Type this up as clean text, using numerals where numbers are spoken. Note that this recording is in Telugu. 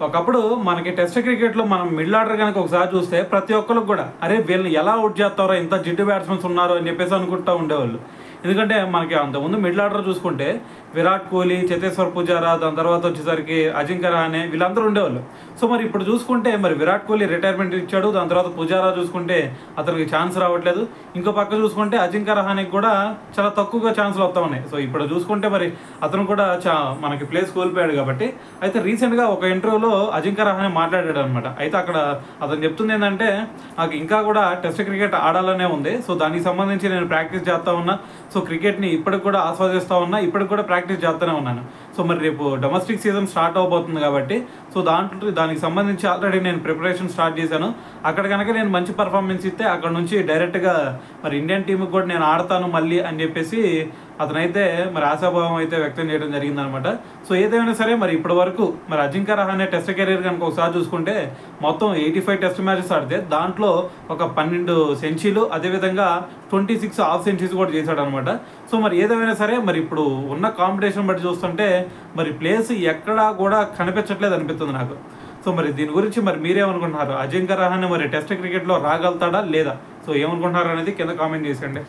ఒకప్పుడు మనకి టెస్ట్ క్రికెట్లో మనం మిడిల్ ఆర్డర్ కనుక ఒకసారి చూస్తే ప్రతి ఒక్కరికి కూడా అరే వీళ్ళని ఎలా అవుట్ చేస్తారో ఇంత జిడ్డు బ్యాట్స్మెన్స్ ఉన్నారు అని చెప్పేసి అనుకుంటూ ఉండేవాళ్ళు. ఎందుకంటే మనకి అంతకుముందు మిడిల్ ఆర్డర్ చూసుకుంటే విరాట్ కోహ్లీ, చేతేశ్వర్ పుజారా, దాని తర్వాత వచ్చేసరికి అజింక్య రహానే వీళ్ళందరూ ఉండేవాళ్ళు. సో మరి ఇప్పుడు చూసుకుంటే మరి విరాట్ కోహ్లీ రిటైర్మెంట్ ఇచ్చాడు. దాని తర్వాత పుజారా చూసుకుంటే అతనికి ఛాన్స్ రావట్లేదు. ఇంకో పక్క చూసుకుంటే అజింక్య రహానేకి కూడా చాలా తక్కువగా ఛాన్స్లు వస్తూ ఉన్నాయి. సో ఇప్పుడు చూసుకుంటే మరి అతను కూడా మనకి ప్లేస్ కోల్పోయాడు కాబట్టి. అయితే రీసెంట్గా ఒక ఇంటర్వ్యూలో అజింక్య రహానే మాట్లాడాడు అనమాట. అయితే అక్కడ అతను చెప్తుంది ఏంటంటే నాకు ఇంకా కూడా టెస్ట్ క్రికెట్ ఆడాలనే ఉంది. సో దానికి సంబంధించి నేను ప్రాక్టీస్ చేస్తూ ఉన్నా. సో క్రికెట్ని ఇప్పటికి కూడా ఆస్వాదిస్తూ ఉన్నా, ఇప్పటికి కూడా ప్రాక్టీస్ చేస్తూనే ఉన్నాను. సో మరి రేపు డొమెస్టిక్ సీజన్ స్టార్ట్ అవబోతుంది కాబట్టి సో దానికి సంబంధించి ఆల్రెడీ నేను ప్రిపరేషన్ స్టార్ట్ చేశాను. అక్కడ కనుక నేను మంచి పర్ఫార్మెన్స్ ఇస్తే అక్కడ నుంచి డైరెక్ట్గా మరి ఇండియన్ టీంకి కూడా నేను ఆడతాను మళ్ళీ అని చెప్పేసి అతనైతే మరి ఆశాభావం అయితే వ్యక్తం చేయడం జరిగిందనమాట. సో ఏదైనా సరే మరి ఇప్పటి వరకు మరి అజింక్య రహానే టెస్ట్ కెరీర్ కనుక ఒకసారి చూసుకుంటే మొత్తం 85 టెస్ట్ మ్యాచెస్ ఆడితే దాంట్లో ఒక 12 సెంచరీలు, అదేవిధంగా 26 హాఫ్ సెంచరీస్ కూడా చేశాడు అనమాట. సో మరి ఏదేమైనా సరే మరి ఇప్పుడు ఉన్న కాంపిటీషన్ బట్టి చూస్తుంటే మరి ప్లేస్ ఎక్కడా కూడా కనిపించట్లేదు అనిపిస్తుంది నాకు. సో మరి దీని గురించి మరి మీరేమనుకుంటున్నారు? అజింక్య రహానే మరి టెస్ట్ క్రికెట్లో రాగలుగుతాడా లేదా? సో ఏమనుకుంటున్నారు అనేది కింద కామెంట్ చేసేయండి.